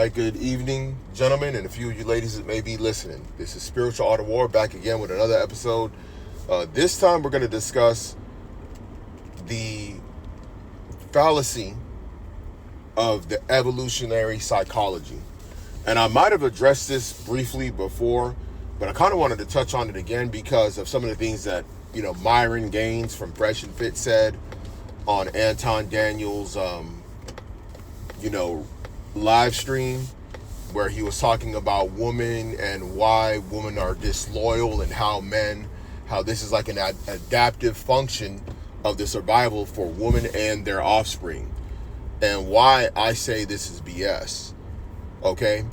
right, good evening, gentlemen, and a few of you ladies that may be listening. This is Spiritual Art of War, back again with another episode. This time we're going to discuss the fallacy of the evolutionary psychology. And I might have addressed this briefly before, but I kind of wanted to touch on it again because of some of the things that, Myron Gaines from Fresh and Fit said on Anton Daniels' live stream, where he was talking about women and why women are disloyal and how this is like an adaptive function of the survival for women and their offspring, and why I say this is BS. Okay,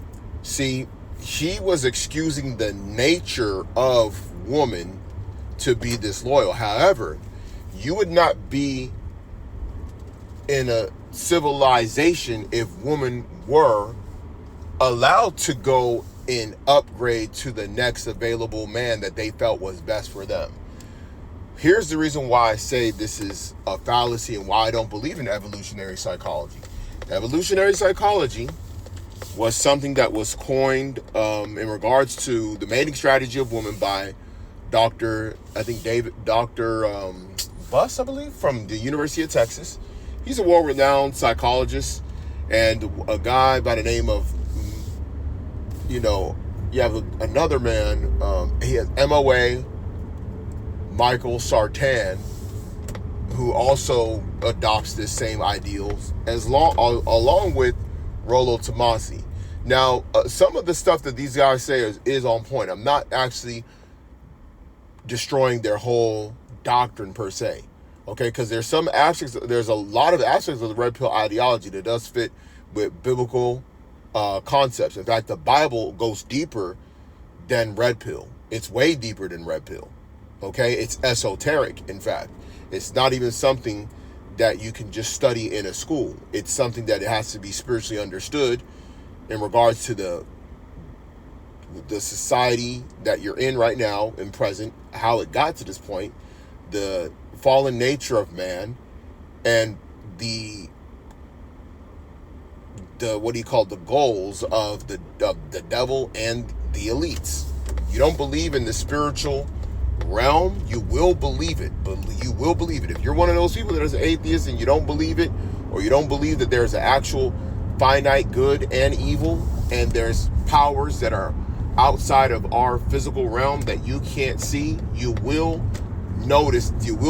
see, he was excusing the nature of woman to be disloyal. However, you would not be in a civilization if women were allowed to go and upgrade to the next available man that they felt was best for them. Here's the reason why I say this is a fallacy and why I don't believe in evolutionary psychology. Evolutionary psychology was something that was coined in regards to the mating strategy of women by Dr. Buss, I believe, from the University of Texas. He's a world-renowned psychologist, and a guy by the name of, you have another man, he has MOA, Michael Sartain, who also adopts this same ideals, along with Rollo Tomasi. Now, some of the stuff that these guys say is on point. I'm not actually destroying their whole doctrine per se. Okay, because there's a lot of aspects of the red pill ideology that does fit with biblical concepts. In fact, the Bible goes deeper than red pill. It's way deeper than red pill. Okay, it's esoteric. In fact, it's not even something that you can just study in a school. It's something that it has to be spiritually understood in regards to the society that you're in right now and present, how it got to this point, the fallen nature of man, and the goals of the devil and the elites. You don't believe in the spiritual realm, you will believe it. But you will believe it. If you're one of those people that is an atheist and you don't believe it, or you don't believe that there's an actual finite good and evil, and there's powers that are outside of our physical realm that you can't see, you will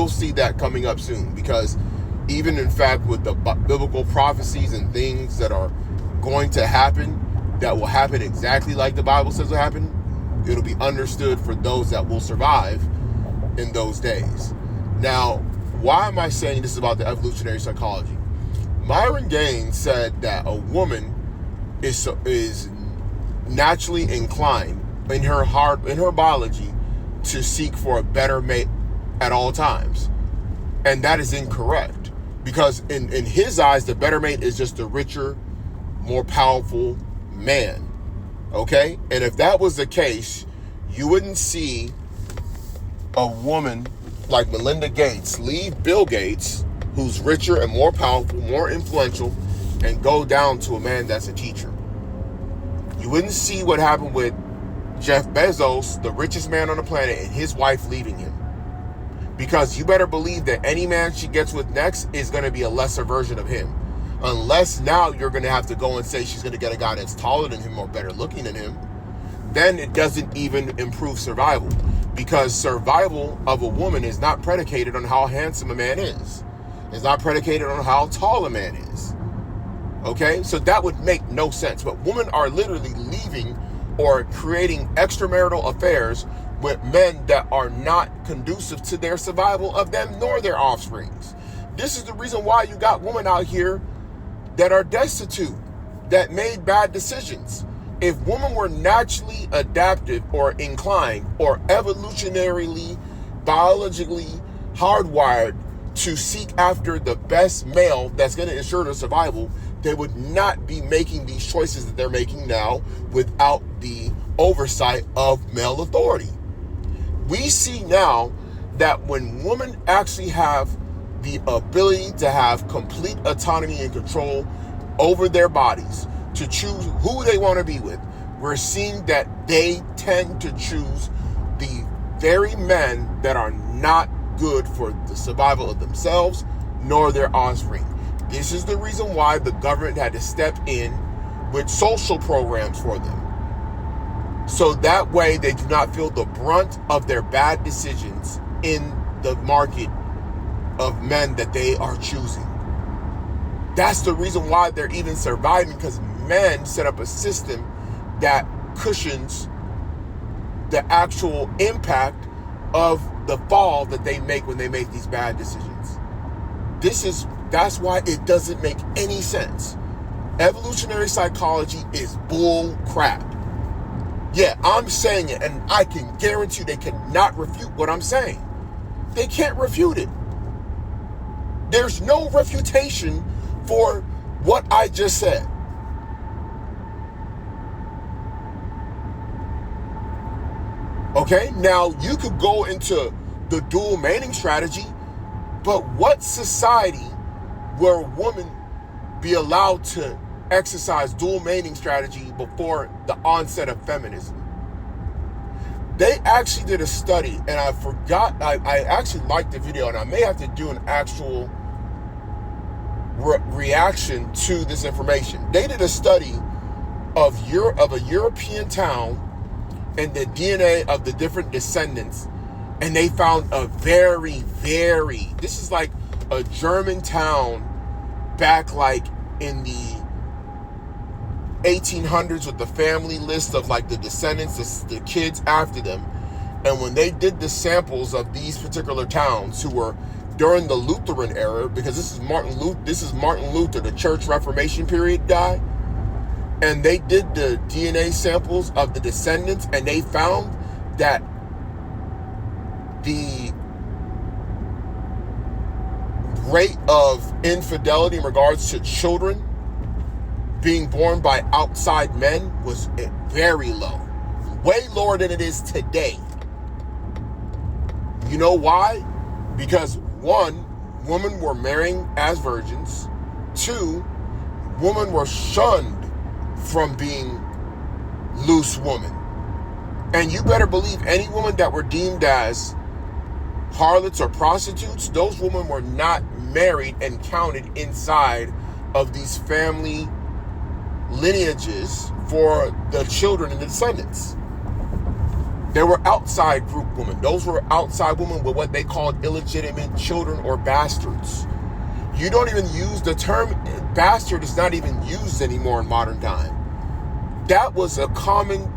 see that coming up soon. Because even in fact with the biblical prophecies and things that are going to happen, that will happen exactly like the Bible says will happen, it'll be understood for those that will survive in those days. Now, why am I saying this about the evolutionary psychology? Myron Gaines said that a woman is naturally inclined in her biology to seek for a better mate at all times. And that is incorrect, because in his eyes, the better mate is just a richer, more powerful man. Okay? And if that was the case, you wouldn't see a woman like Melinda Gates leave Bill Gates, who's richer and more powerful, more influential, and go down to a man that's a teacher. You wouldn't see what happened with Jeff Bezos, the richest man on the planet, and his wife leaving him. Because you better believe that any man she gets with next is going to be a lesser version of him. Unless now you're going to have to go and say she's going to get a guy that's taller than him or better looking than him. Then it doesn't even improve survival. Because survival of a woman is not predicated on how handsome a man is. It's not predicated on how tall a man is. Okay? So that would make no sense. But women are literally leaving or creating extramarital affairs with men that are not conducive to their survival of them nor their offsprings. This is the reason why you got women out here that are destitute, that made bad decisions. If women were naturally adaptive or inclined or evolutionarily, biologically hardwired to seek after the best male that's going to ensure their survival, they would not be making these choices that they're making now without the oversight of male authority. We see now that when women actually have the ability to have complete autonomy and control over their bodies, to choose who they want to be with, we're seeing that they tend to choose the very men that are not good for the survival of themselves nor their offspring. This is the reason why the government had to step in with social programs for them. So that way they do not feel the brunt of their bad decisions in the market of men that they are choosing. That's the reason why they're even surviving, because men set up a system that cushions the actual impact of the fall that they make when they make these bad decisions. That's why it doesn't make any sense. Evolutionary psychology is bull crap. Yeah, I'm saying it, and I can guarantee they cannot refute what I'm saying. They can't refute it. There's no refutation for what I just said. Okay, now you could go into the dual mating strategy, but what society where a woman be allowed to exercise dual mating strategy before the onset of feminism? They actually did a study, and I forgot, I actually liked the video, and I may have to do an actual reaction to this information. They did a study of a European town and the DNA of the different descendants, and they found a this is like a German town back like in the 1800s with the family list of like the descendants, the kids after them. And when they did the samples of these particular towns who were during the Lutheran era, because this is Martin Luther, the Church Reformation period guy, and they did the DNA samples of the descendants, and they found that the rate of infidelity in regards to children being born by outside men was very low, way lower than it is today. You know why? Because one, women were marrying as virgins. Two, women were shunned from being loose women. And you better believe any woman that were deemed as harlots or prostitutes, those women were not married and counted inside of these family lineages for the children and the descendants. They were outside group women. Those were outside women with what they called illegitimate children or bastards. You don't even use the term bastard, is not even used anymore in modern time. That was a common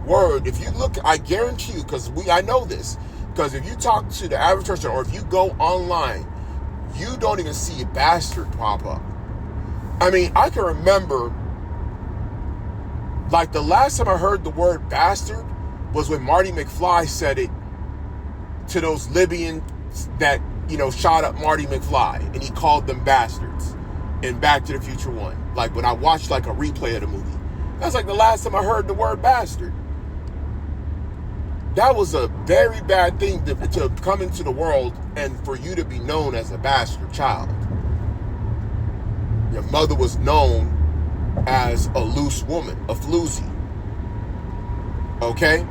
word. If you look, I guarantee you, because I know this, because if you talk to the average person or if you go online, you don't even see a bastard pop up. I mean, I can remember, like the last time I heard the word bastard was when Marty McFly said it to those Libyans that, shot up Marty McFly, and he called them bastards in Back to the Future 1. Like when I watched like a replay of the movie. That's like the last time I heard the word bastard. That was a very bad thing to come into the world and for you to be known as a bastard child. Your mother was known as a loose woman, a floozy. Okay?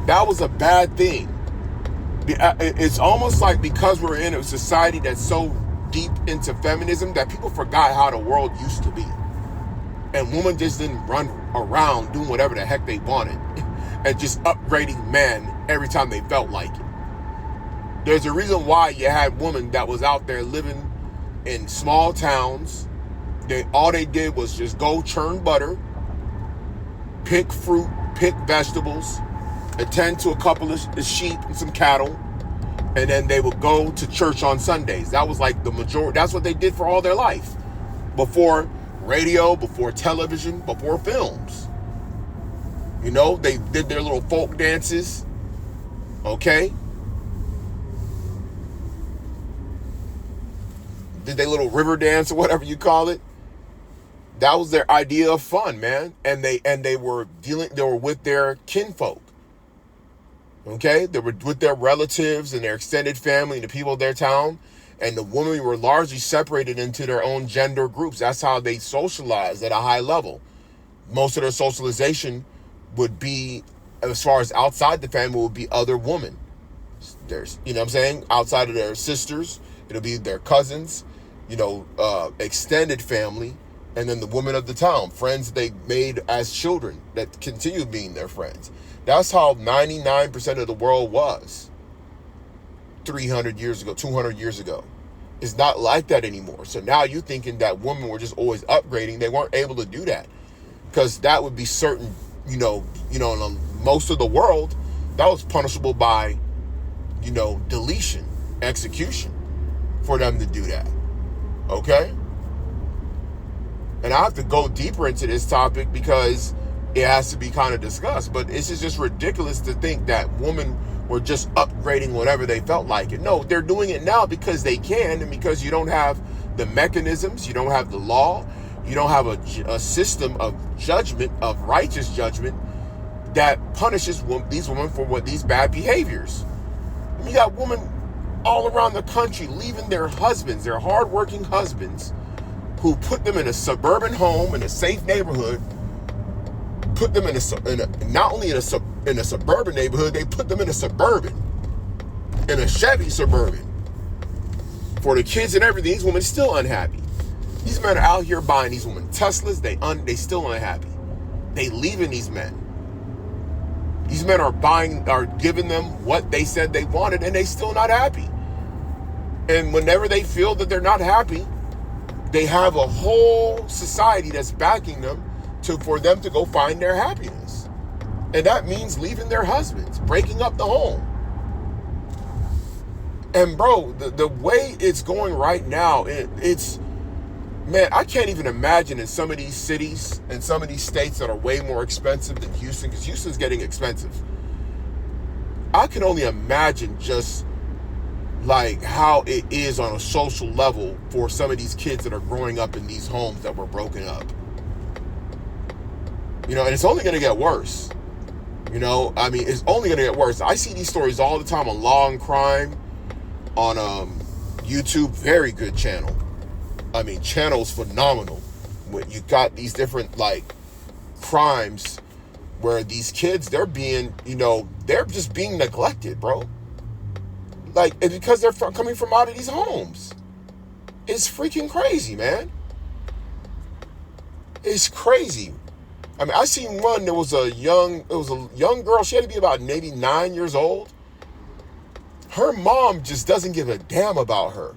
That was a bad thing. It's almost like because we're in a society that's so deep into feminism that people forgot how the world used to be. And women just didn't run around doing whatever the heck they wanted and just upgrading men every time they felt like it. There's a reason why you had women that was out there living in small towns. All they did was just go churn butter, pick fruit, pick vegetables, attend to a couple of sheep and some cattle, and then they would go to church on Sundays. That was like the majority. That's what they did for all their life. Before radio, before television, before films. They did their little folk dances. Okay? Did their little river dance or whatever you call it. That was their idea of fun, man. And they were with their kinfolk. Okay? They were with their relatives and their extended family and the people of their town. And the women were largely separated into their own gender groups. That's how they socialized at a high level. Most of their socialization would be, as far as outside the family, would be other women. There's, you know what I'm saying? Outside of their sisters, it'll be their cousins, extended family, and then the women of the town, friends they made as children that continue being their friends. That's how 99% of the world was 300 years ago, 200 years ago. It's not like that anymore. So now you're thinking that women were just always upgrading. They weren't able to do that because that would be certain, in most of the world, that was punishable by, deletion, execution for them to do that. Okay? And I have to go deeper into this topic because it has to be kind of discussed. But it's just ridiculous to think that women were just upgrading whenever they felt like it. No, they're doing it now because they can, and because you don't have the mechanisms, you don't have the law, you don't have a system of judgment, of righteous judgment that punishes these women for these bad behaviors. And you got women all around the country leaving their husbands, their hardworking husbands, who put them in a suburban home, in a safe neighborhood, put them not only in a suburban neighborhood, they put them in a Chevy Suburban. For the kids and everything, these women still unhappy. These men are out here buying these women Teslas, they still unhappy. They leaving these men. These men are giving them what they said they wanted, and they still not happy. And whenever they feel that they're not happy, they have a whole society that's backing them for them to go find their happiness. And that means leaving their husbands, breaking up the home. And bro, the way it's going right now, it's, man, I can't even imagine in some of these cities and some of these states that are way more expensive than Houston, because Houston's getting expensive. I can only imagine just like how it is on a social level for some of these kids that are growing up in these homes that were broken up. And it's only going to get worse. It's only going to get worse. I see these stories all the time on Law and Crime on YouTube. Very good channel. Channel's phenomenal. When you got these different crimes where these kids, they're being, they're just being neglected, bro. Because they're coming from out of these homes. It's freaking crazy, man. It's crazy. I seen one, there was a young girl, she had to be about maybe 9 years old. Her mom just doesn't give a damn about her.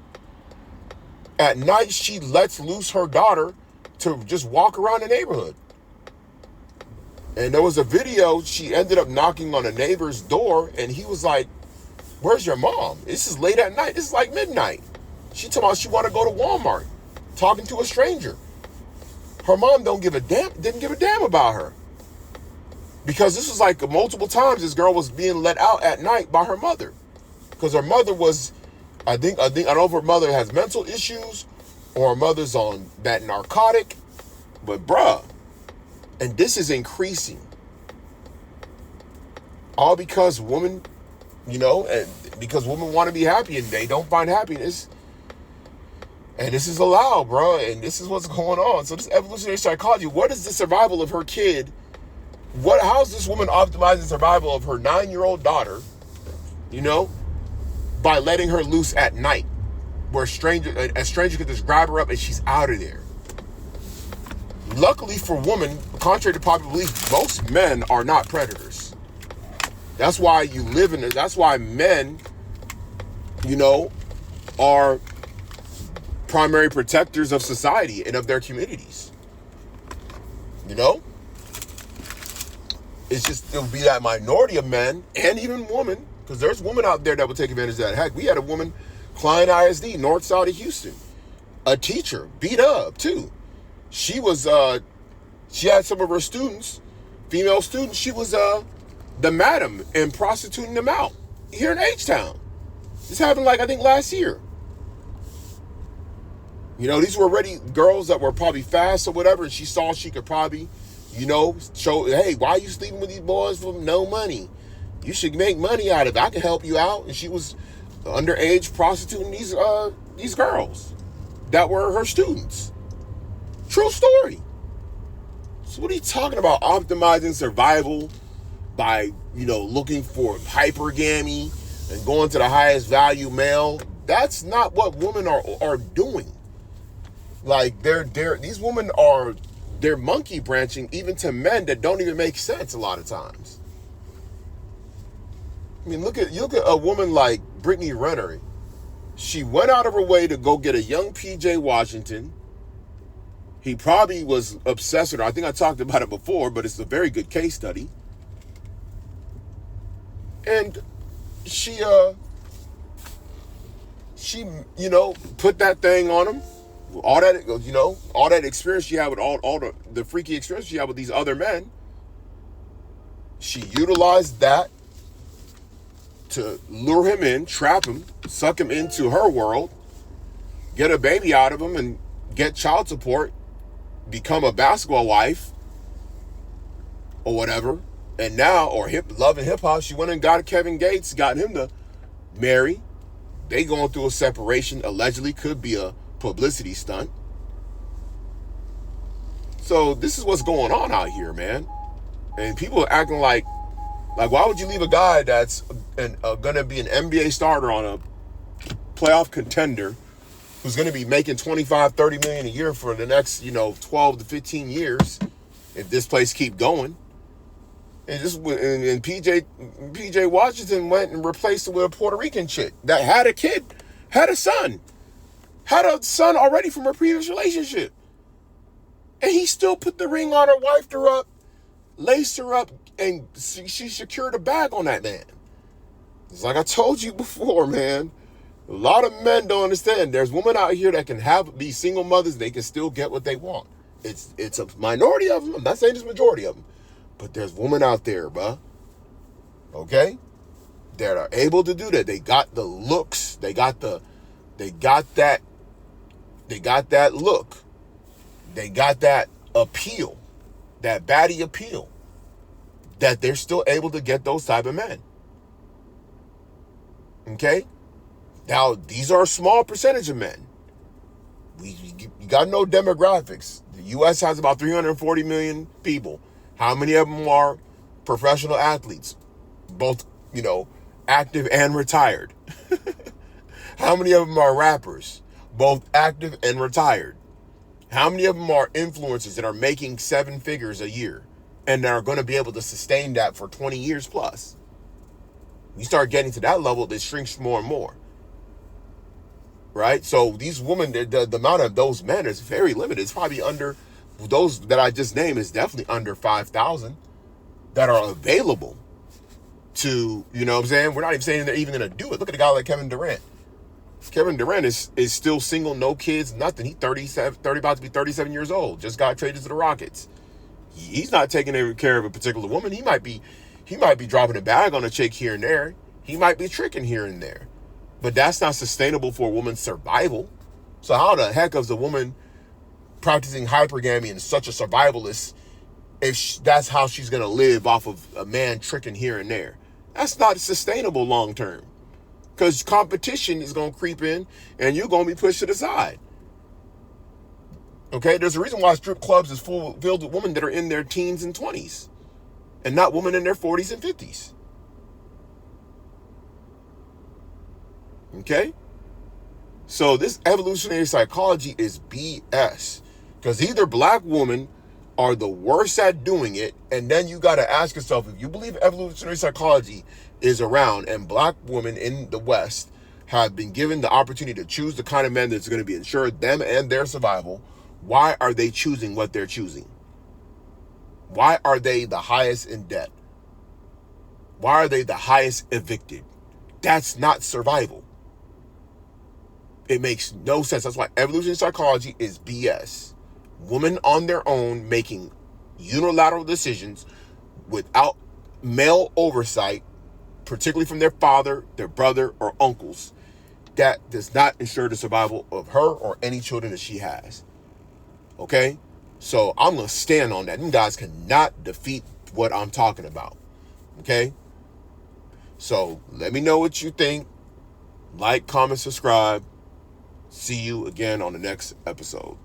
At night, she lets loose her daughter to just walk around the neighborhood. And there was a video, she ended up knocking on a neighbor's door, and he was like, "Where's your mom? This is late at night. This is like midnight." She told me she wanted to go to Walmart, talking to a stranger. Her mom didn't give a damn about her. Because this was multiple times this girl was being let out at night by her mother. Because her mother was, I don't know if her mother has mental issues or her mother's on that narcotic, but bruh, and this is increasing. All because women, and because women want to be happy and they don't find happiness. And this is allowed, bro. And this is what's going on. So this evolutionary psychology, what is the survival of her kid? How is this woman optimizing the survival of her 9-year-old daughter, by letting her loose at night, where a stranger could just grab her up and she's out of there. Luckily for women, contrary to popular belief, most men are not predators. That's why that's why men, are primary protectors of society and of their communities. It's just, there'll be that minority of men and even women, because there's women out there that will take advantage of that. Heck, we had a woman, Klein ISD, north side of Houston, a teacher, beat up too. She was, she had some of her students, female students, she was the madam and prostituting them out here in H-Town. This happened I think last year. These were already girls that were probably fast or whatever, and she saw she could probably, show, hey, why are you sleeping with these boys for no money? You should make money out of it. I can help you out. And she was underage prostituting these these girls that were her students. True story. So what are you talking about? Optimizing survival by, looking for hypergamy and going to the highest value male. That's not what women are doing. Like these women they're monkey branching even to men that don't even make sense a lot of times. I mean, look at a woman like Brittany Renner. She went out of her way to go get a young PJ Washington. He probably was obsessed with her. I think I talked about it before, but it's a very good case study. And she put that thing on him. All that experience she had with all the freaky experience she had with these other men. She utilized that to lure him in, trap him, suck him into her world, get a baby out of him, and get child support, become a basketball wife, or whatever. And now, love and hip hop, she went and got Kevin Gates, got him to marry. They going through a separation, allegedly could be a publicity stunt. So this is what's going on out here, man. And people are acting like why would you leave a guy that's going to be an NBA starter on a playoff contender who's going to be making 25, 30 million a year for the next, 12 to 15 years if this place keep going? And PJ Washington went and replaced it with a Puerto Rican chick that had a kid, had a son already from her previous relationship. And he still put the ring on her, wifed her up, laced her up, and she secured a bag on that man. It's like I told you before, man. A lot of men don't understand. There's women out here that can be single mothers. They can still get what they want. It's a minority of them. I'm not saying it's a majority of them. But there's women out there, bruh. Okay? That are able to do that. They got the looks. They got that look. They got that appeal. That baddie appeal. That they're still able to get those type of men. Okay? Now, these are a small percentage of men. You got no demographics. The U.S. has about 340 million people. How many of them are professional athletes? Both, active and retired. How many of them are rappers? Both active and retired. How many of them are influencers that are making 7 figures a year and are going to be able to sustain that for 20 years plus? You start getting to that level, it shrinks more and more. Right? So these women, the amount of those men is very limited. It's probably under, those that I just named is definitely under 5,000 that are available to, you know what I'm saying? We're not even saying they're even going to do it. Look at a guy like Kevin Durant. Kevin Durant is still single, no kids, nothing. He's 37, about to be 37 years old. Just got traded to the Rockets. He's not taking care of a particular woman. He might be dropping a bag on a chick here and there. He might be tricking here and there. But that's not sustainable for a woman's survival. So how the heck is a woman practicing hypergamy and such a survivalist if that's how she's going to live off of a man tricking here and there? That's not sustainable long term. Because competition is going to creep in and you're going to be pushed to the side. Okay? There's a reason why strip clubs is filled with women that are in their teens and 20s and not women in their 40s and 50s. Okay? So this evolutionary psychology is BS. Because either black women are the worst at doing it, and then you got to ask yourself, if you believe evolutionary psychology is around and black women in the West have been given the opportunity to choose the kind of men that's going to be ensured them and their survival, why are they choosing what they're choosing? Why are they the highest in debt? Why are they the highest evicted? That's not survival. It makes no sense. That's why evolutionary psychology is BS. Women on their own making unilateral decisions without male oversight, particularly from their father, their brother, or uncles, that does not ensure the survival of her or any children that she has. Okay? So I'm going to stand on that. Them guys cannot defeat what I'm talking about. Okay? So let me know what you think. Like, comment, subscribe. See you again on the next episode.